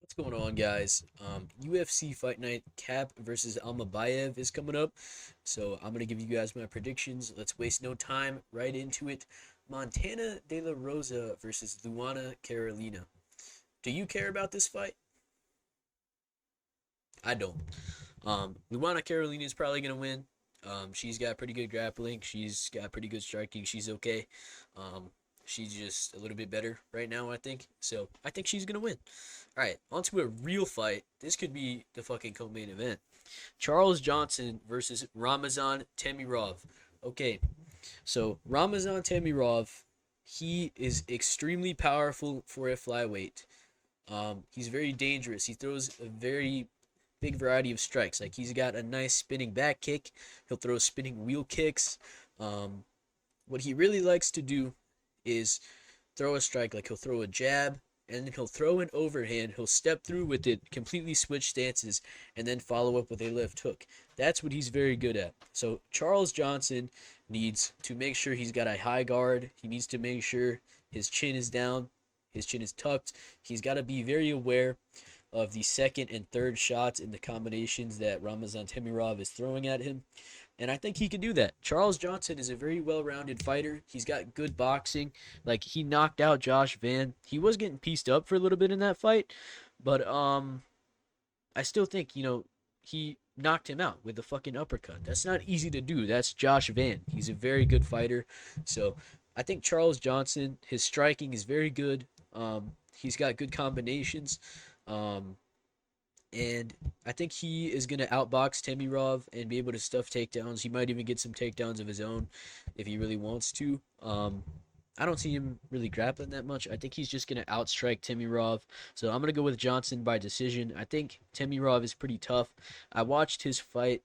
What's going on, guys? UFC Fight Night Kape versus Almabayev is coming up. So I'm going to give you guys my predictions. Let's waste no time, right into it. Montana De La Rosa versus Luana Carolina. Do you care about this fight? I don't. Luana Carolina is probably going to win. She's got pretty good grappling. She's got pretty good striking. She's okay. Um, she's just a little bit better right now, I think. So I think she's going to win. All right, on to a real fight. This could be the fucking co-main event. Charles Johnson versus Ramazan Temirov. Okay, so Ramazan Temirov, he is extremely powerful for a flyweight. He's very dangerous. He throws a very big variety of strikes. Like he's got a nice spinning back kick. He'll throw spinning wheel kicks. Um, what he really likes to do is throw a strike. Like he'll throw a jab, and then he'll throw an overhand. He'll step through with it, completely switch stances, and then follow up with a left hook. That's what he's very good at. So Charles Johnson needs to make sure he's got a high guard. He needs to make sure his chin is down, his chin is tucked. He's got to be very aware of the second and third shots and the combinations that Ramazan Temirov is throwing at him. And I think he can do that. Charles Johnson is a very well-rounded fighter. He's got good boxing. Like he knocked out Josh Van. He was getting pieced up for a little bit in that fight, but I still think, he knocked him out with a fucking uppercut. That's not easy to do. That's Josh Van. He's a very good fighter. So, I think Charles Johnson, his striking is very good. He's got good combinations. Um, and I think he is going to outbox Temirov and be able to stuff takedowns. He might even get some takedowns of his own if he really wants to. I don't see him really grappling that much. I think he's just going to outstrike Temirov. So I'm going to go with Johnson by decision. I think Temirov is pretty tough. I watched his fight.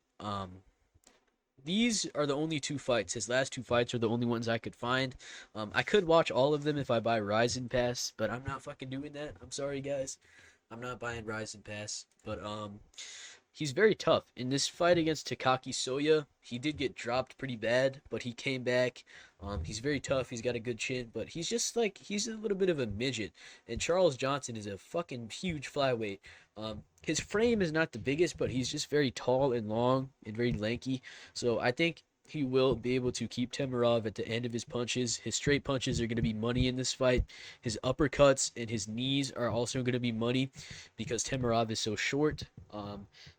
These are the only two fights. His last two fights are the only ones I could find. I could watch all of them if I buy Ryzen Pass, but I'm not fucking doing that. I'm sorry, guys. I'm not buying Ryzen Pass, but he's very tough. In this fight against Takaki Soya, he did get dropped pretty bad, but he came back. He's very tough. He's got a good chin, but he's just like he's a little bit of a midget. And Charles Johnson is a fucking huge flyweight. His frame is not the biggest, but he's just very tall and long and very lanky. So I think he will be able to keep Temirov at the end of his punches. His straight punches are going to be money in this fight. His uppercuts and his knees are also going to be money because Temirov is so short.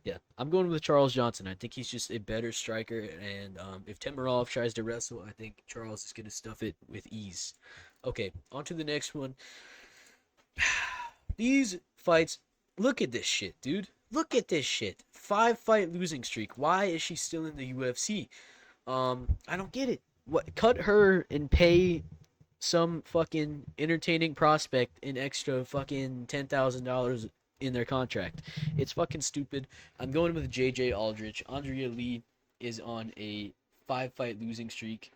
Yeah, I'm going with Charles Johnson. I think he's just a better striker, and if Temirov tries to wrestle, I think Charles is going to stuff it with ease. Okay, on to the next one. These fights, look at this shit, dude. Look at this shit. 5-fight losing streak. Why is she still in the UFC? I don't get it. What? Cut her and pay some fucking entertaining prospect an extra fucking $10,000 in their contract. It's fucking stupid. I'm going with JJ Aldrich. Andrea Lee is on a 5-fight losing streak.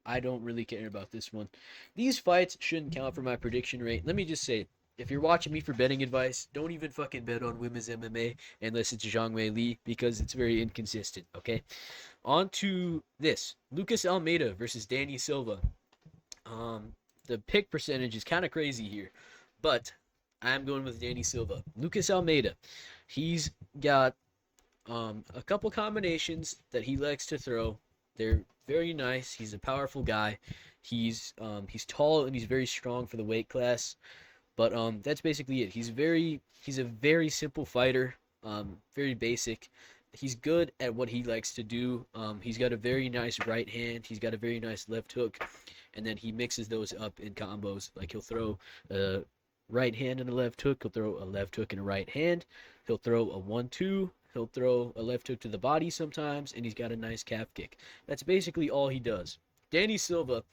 I don't really care about this one. These fights shouldn't count for my prediction rate. Let me just say, if you're watching me for betting advice, don't even fucking bet on women's MMA unless it's Zhang Wei Li because it's very inconsistent, okay? On to this. Lucas Almeida versus Danny Silva. The pick percentage is kind of crazy here, but I'm going with Danny Silva. Lucas Almeida, he's got a couple combinations that he likes to throw. They're very nice. He's a powerful guy. He's tall and he's very strong for the weight class. But that's basically it. He's a very simple fighter. Very basic. He's good at what he likes to do. He's got a very nice right hand. He's got a very nice left hook, and then he mixes those up in combos. Like he'll throw a right hand and a left hook. He'll throw a left hook and a right hand. He'll throw a 1-2. He'll throw a left hook to the body sometimes, and he's got a nice calf kick. That's basically all he does. Danny Silva,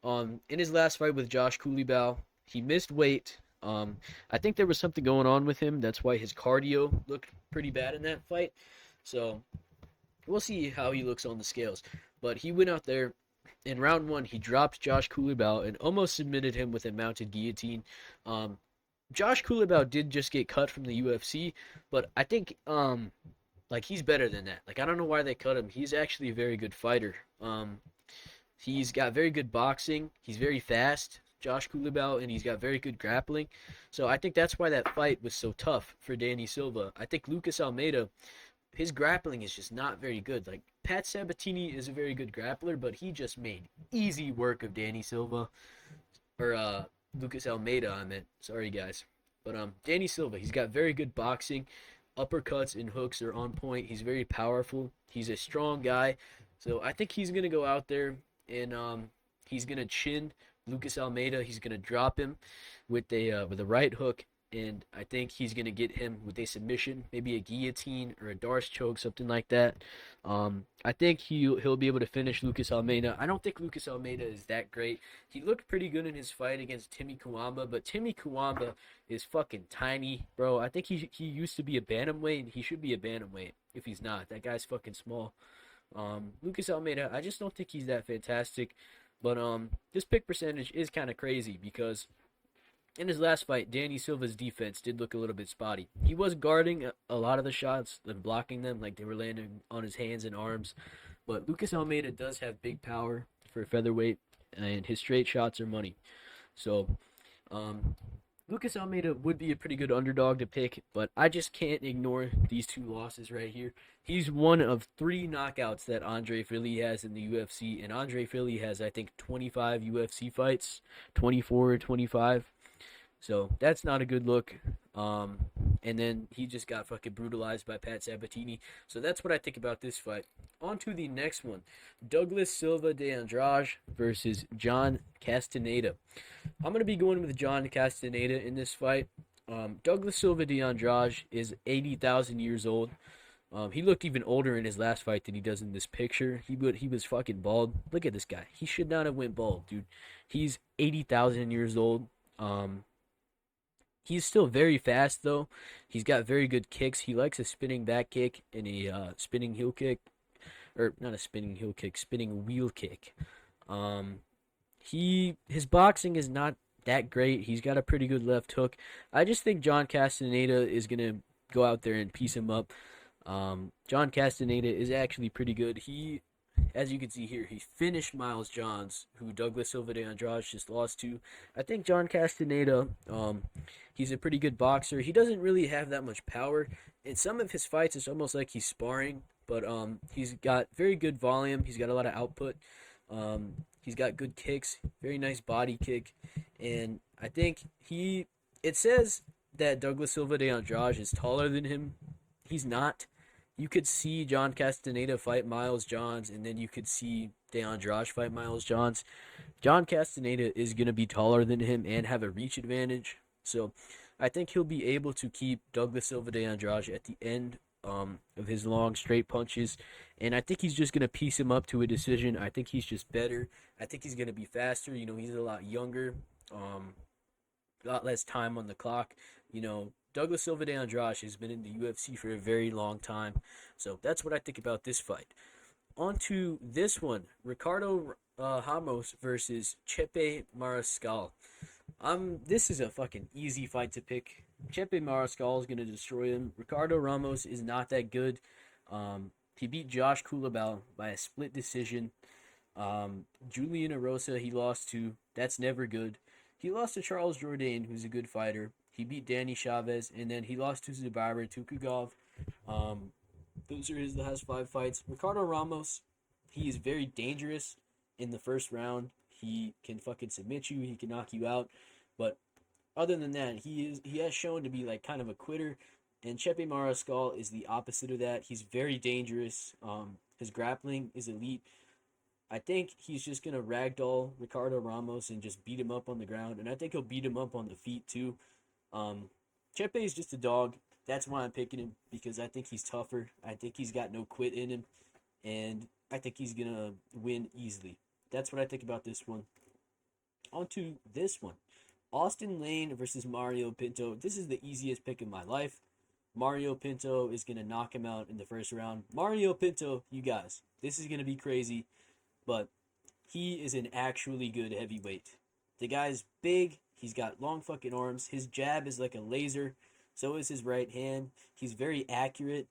in his last fight with Josh Coulibaly, he missed weight. I think there was something going on with him. That's why his cardio looked pretty bad in that fight. So we'll see how he looks on the scales. But he went out there in round one. He dropped Josh Coulibaly and almost submitted him with a mounted guillotine. Josh Coulibaly did just get cut from the UFC, but I think like he's better than that. Like I don't know why they cut him. He's actually a very good fighter. He's got very good boxing. He's very fast. Josh Kulibau, and he's got very good grappling. So I think that's why that fight was so tough for Danny Silva. I think Lucas Almeida, his grappling is just not very good. Like Pat Sabatini is a very good grappler, but he just made easy work of Danny Silva or Lucas Almeida. I meant, sorry guys, but Danny Silva, he's got very good boxing. Uppercuts and hooks are on point. He's very powerful. He's a strong guy, so I think he's gonna go out there and he's gonna chin Lucas Almeida. He's gonna drop him with a right hook, and I think he's gonna get him with a submission, maybe a guillotine or a Darce choke, something like that. I think he'll be able to finish Lucas Almeida. I don't think Lucas Almeida is that great. He looked pretty good in his fight against Timmy Kuamba, but Timmy Kuamba is fucking tiny, bro. I think he used to be a bantamweight, and he should be a bantamweight if he's not. That guy's fucking small. Lucas Almeida, I just don't think he's that fantastic. But this pick percentage is kind of crazy because in his last fight, Danny Silva's defense did look a little bit spotty. He was guarding a lot of the shots and blocking them, like they were landing on his hands and arms. But Lucas Almeida does have big power for a featherweight, and his straight shots are money. So, Lucas Almeida would be a pretty good underdog to pick, but I just can't ignore these two losses right here. He's one of 3 knockouts that Andre Fili has in the UFC, and Andre Fili has, I think, 25 UFC fights, 24 or 25. So that's not a good look. And then he just got fucking brutalized by Pat Sabatini. So that's what I think about this fight. On to the next one. Douglas Silva de Andrade versus John Castaneda. I'm going to be going with John Castaneda in this fight. Douglas Silva de Andrade is 80,000 years old. He looked even older in his last fight than he does in this picture. He was fucking bald. Look at this guy. He should not have went bald, dude. He's 80,000 years old. He's still very fast, though. He's got very good kicks. He likes a spinning back kick and a spinning heel kick. Or, not a spinning heel kick, spinning wheel kick. His boxing is not that great. He's got a pretty good left hook. I just think John Castaneda is going to go out there and piece him up. John Castaneda is actually pretty good. He, as you can see here, he finished Miles Johns, who Douglas Silva de Andrade just lost to. I think John Castaneda, he's a pretty good boxer. He doesn't really have that much power. In some of his fights, it's almost like he's sparring, but he's got very good volume. He's got a lot of output. He's got good kicks, very nice body kick, and I think it says that Douglas Silva de Andrade is taller than him. He's not. You could see John Castaneda fight Miles Johns, and then you could see De Andrade fight Miles Johns. John Castaneda is going to be taller than him and have a reach advantage. So I think he'll be able to keep Douglas Silva de Andrade at the end of his long straight punches. And I think he's just going to piece him up to a decision. I think he's just better. I think he's going to be faster. You know, he's a lot younger, a lot less time on the clock. You know, Douglas Silva de Andrade has been in the UFC for a very long time. So that's what I think about this fight. On to this one. Ricardo Ramos versus Chepe Mariscal. This is a fucking easy fight to pick. Chepe Mariscal is going to destroy him. Ricardo Ramos is not that good. He beat Josh Kulibau by a split decision. Julian Erosa he lost to. That's never good. He lost to Charles Jourdain, who's a good fighter. He beat Danny Chavez, and then he lost to Zubaira Tukugov. Those are his last 5 fights. Ricardo Ramos, he is very dangerous in the first round. He can fucking submit you. He can knock you out. But other than that, he has shown to be like kind of a quitter. And Chepe Mariscal is the opposite of that. He's very dangerous. His grappling is elite. I think he's just going to ragdoll Ricardo Ramos and just beat him up on the ground. And I think he'll beat him up on the feet too. Chepe is just a dog. That's why I'm picking him, because I think he's tougher. I think he's got no quit in him. And I think he's going to win easily. That's what I think about this one. On to this one. Austin Lane versus Mario Pinto. This is the easiest pick of my life. Mario Pinto is going to knock him out in the first round. Mario Pinto, you guys, this is going to be crazy, but he is an actually good heavyweight. The guy's big. He's got long fucking arms. His jab is like a laser. So is his right hand. He's very accurate.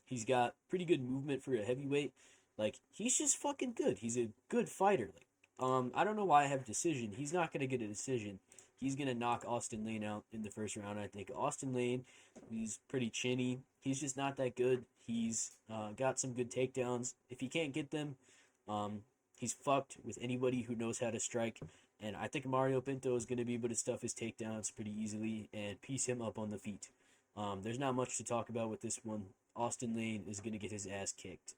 He's got pretty good movement for a heavyweight. Like, he's just fucking good. He's a good fighter. Like, I don't know why I have decision. He's not gonna get a decision. He's gonna knock Austin Lane out in the first round. I think Austin Lane, he's pretty chinny. He's just not that good. He's got some good takedowns. If he can't get them, he's fucked with anybody who knows how to strike. And I think Mario Pinto is gonna be able to stuff his takedowns pretty easily and piece him up on the feet. There's not much to talk about with this one. Austin Lane is gonna get his ass kicked.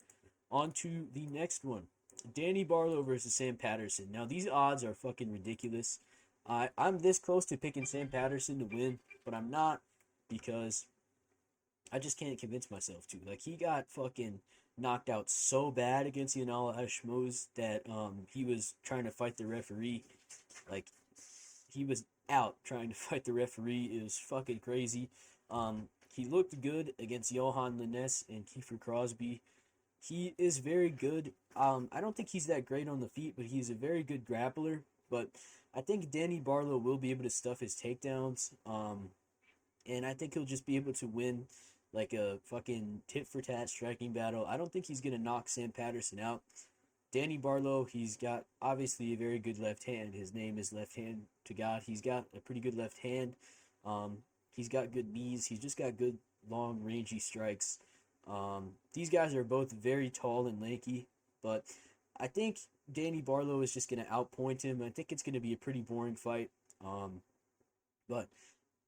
On to the next one. Danny Barlow versus Sam Patterson. Now these odds are fucking ridiculous. I'm this close to picking Sam Patterson to win, but I'm not because I just can't convince myself to. Like he got fucking knocked out so bad against Yanal Hashmoz that he was trying to fight the referee. Like he was out trying to fight the referee. It was fucking crazy. He looked good against Johan Linnes and Kiefer Crosby. He is very good. I don't think he's that great on the feet, but he's a very good grappler. But I think Danny Barlow will be able to stuff his takedowns. And I think he'll just be able to win like a fucking tit for tat striking battle. I don't think he's gonna knock Sam Patterson out. Danny Barlow, he's got obviously a very good left hand. His name is Left Hand to God. He's got a pretty good left hand. He's got good knees. He's just got good long rangy strikes. These guys are both very tall and lanky, but I think Danny Barlow is just going to outpoint him. I think it's going to be a pretty boring fight. But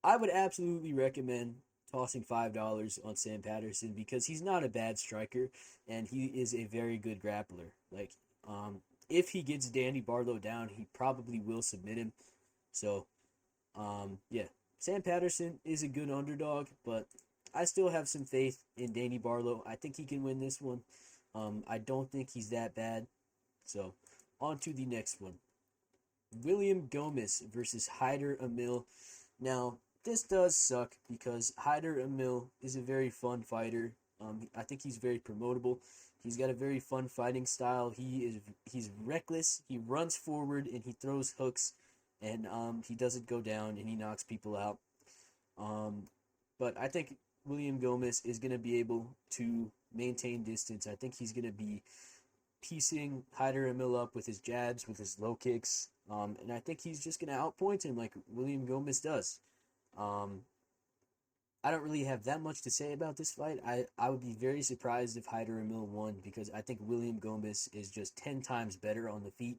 I would absolutely recommend tossing $5 on Sam Patterson because he's not a bad striker and he is a very good grappler. Like, if he gets Danny Barlow down, he probably will submit him. So, yeah, Sam Patterson is a good underdog, but I still have some faith in Danny Barlow. I think he can win this one. I don't think he's that bad. So, on to the next one. William Gomez versus Hyder Emil. Now, this does suck because Hyder Emil is a very fun fighter. I think he's very promotable. He's got a very fun fighting style. He's reckless. He runs forward and he throws hooks, and he doesn't go down and he knocks people out. But I think William Gomez is going to be able to maintain distance. I think he's going to be piecing Hyder Emil up with his jabs, with his low kicks. And I think he's just going to outpoint him like William Gomez does. I don't really have that much to say about this fight. I would be very surprised if Hyder Emil won because I think William Gomez is just 10 times better on the feet.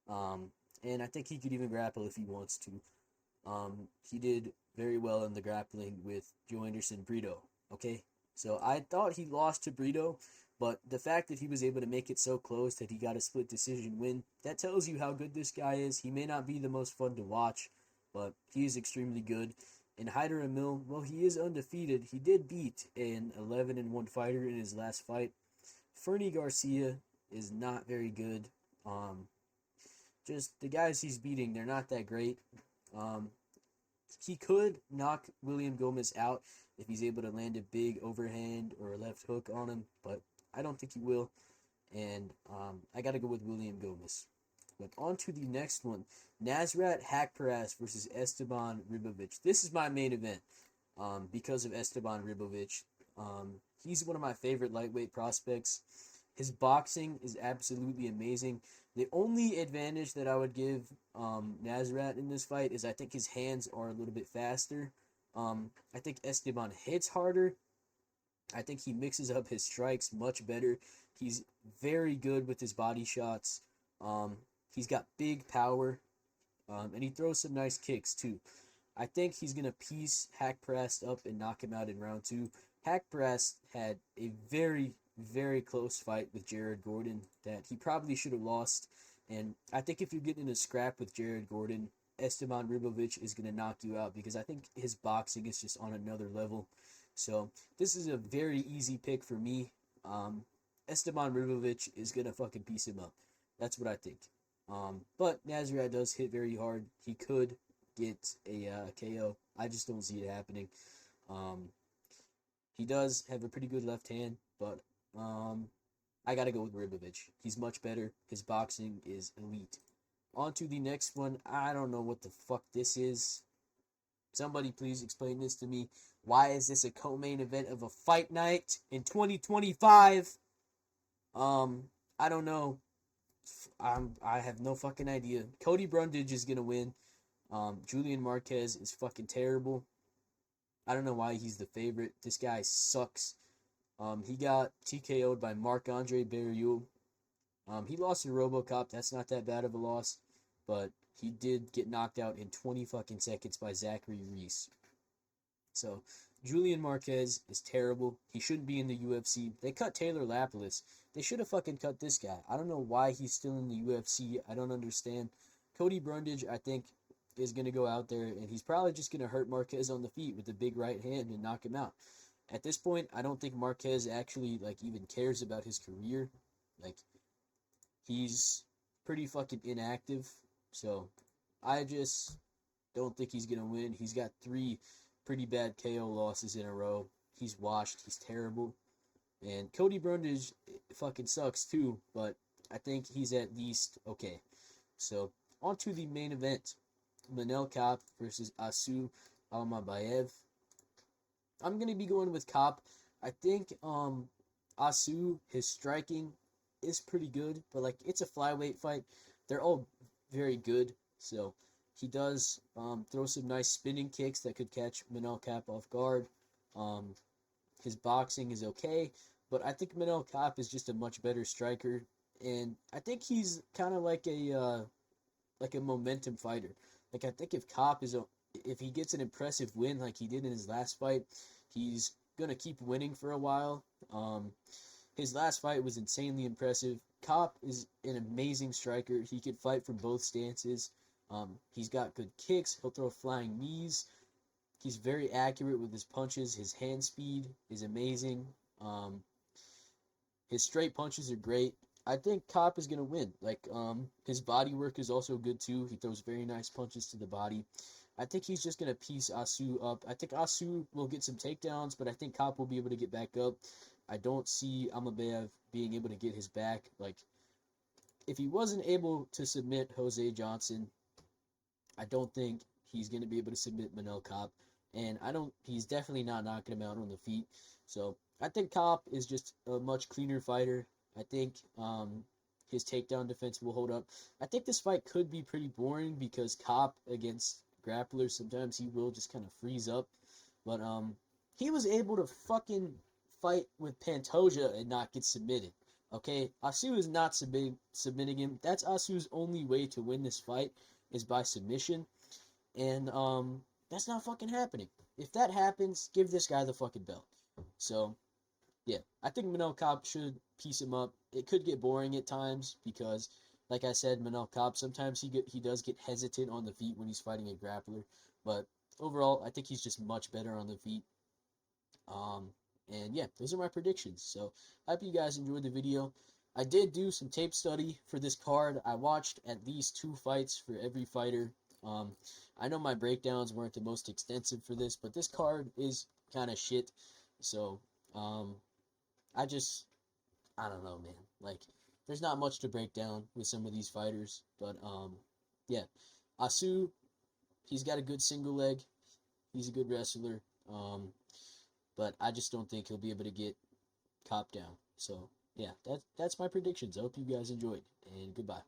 And I think he could even grapple if he wants to. He did very well in the grappling with Joe Anderson Brito. Okay, so I thought he lost to Brito, but the fact that he was able to make it so close that he got a split decision win, that tells you how good this guy is. He may not be the most fun to watch, but he is extremely good. And Hyder Emil, well, he is undefeated. He did beat an 11-1 fighter in his last fight. Fernie Garcia is not very good. Just the guys he's beating, they're not that great. He could knock William Gomez out if he's able to land a big overhand or a left hook on him, but I don't think he will. And I got to go with William Gomez. But on to the next one. Nasrat Haqparast versus Esteban Ribovic. This is my main event because of Esteban Ribovic. He's one of my favorite lightweight prospects. His boxing is absolutely amazing. The only advantage that I would give Nasrat in this fight is I think his hands are a little bit faster. I think Esteban hits harder. I think he mixes up his strikes much better. He's very good with his body shots. He's got big power, and he throws some nice kicks too. I think he's going to piece Haqparast up and knock him out in round 2. Haqparast had a very, very close fight with Jared Gordon that he probably should have lost. And I think if you're getting in a scrap with Jared Gordon, Esteban Ribovic is going to knock you out because I think his boxing is just on another level. So this is a very easy pick for me. Esteban Ribovic is going to fucking piece him up. That's what I think. But Nasrat does hit very hard. He could get a KO. I just don't see it happening. He does have a pretty good left hand, but I gotta go with Ribovic. He's much better. His boxing is elite. On to the next one. I don't know what the fuck this is. Somebody please explain this to me. Why is this a co-main event of a fight night in 2025? I don't know. I have no fucking idea. Cody Brundage is gonna win. Julian Marquez is fucking terrible. I don't know why he's the favorite. This guy sucks. He got TKO'd by Marc-Andre Barriault. He lost in RoboCop. That's not that bad of a loss, but he did get knocked out in 20 fucking seconds by Zachary Reese. So Julian Marquez is terrible. He shouldn't be in the UFC. They cut Taylor Lapilus. They should have fucking cut this guy. I don't know why he's still in the UFC. I don't understand. Cody Brundage, I think, is going to go out there, and he's probably just going to hurt Marquez on the feet with the big right hand and knock him out. At this point, I don't think Marquez actually, like, even cares about his career. Like, he's pretty fucking inactive. So, I just don't think he's going to win. He's got 3 pretty bad KO losses in a row. He's washed. He's terrible. And Cody Brundage fucking sucks too, but I think he's at least okay. So, on to the main event. Manel Kape versus Asu Almabayev. I'm going to be going with Kape. I think Asu, his striking is pretty good, but like it's a flyweight fight. They're all very good, so he does throw some nice spinning kicks that could catch Manel Kape off guard. His boxing is okay, but I think Manel Kape is just a much better striker, and I think he's kind of like a momentum fighter. Like I think if he gets an impressive win like he did in his last fight, he's gonna keep winning for a while. His last fight was insanely impressive. Kape is an amazing striker. He can fight from both stances. He's got good kicks. He'll throw flying knees. He's very accurate with his punches. His hand speed is amazing. His straight punches are great. I think Kape is gonna win. Like, his body work is also good too. He throws very nice punches to the body. I think he's just gonna piece Asu up. I think Asu will get some takedowns, but I think Kape will be able to get back up. I don't see Almabayev being able to get his back. Like, if he wasn't able to submit Jose Johnson, I don't think he's gonna be able to submit Manel Kape, and he's definitely not knocking him out on the feet. So I think Kape is just a much cleaner fighter. I think his takedown defense will hold up. I think this fight could be pretty boring because Kape against grapplers, sometimes he will just kind of freeze up. But he was able to fucking fight with Pantoja and not get submitted. Okay, Asu is not submitting him. That's Asu's only way to win this fight is by submission. And that's not fucking happening. If that happens, give this guy the fucking belt. So, yeah, I think Manel Kape should piece him up. It could get boring at times because, like I said, Manel Kape, sometimes he does get hesitant on the feet when he's fighting a grappler. But overall, I think he's just much better on the feet. And yeah, those are my predictions. So I hope you guys enjoyed the video. I did do some tape study for this card. I watched at least 2 fights for every fighter. I know my breakdowns weren't the most extensive for this, but this card is kind of shit. So, I don't know, man. Like, there's not much to break down with some of these fighters, but, yeah. Asu, he's got a good single leg. He's a good wrestler. But I just don't think he'll be able to get Kape down. So, yeah, that's my predictions. I hope you guys enjoyed, and goodbye.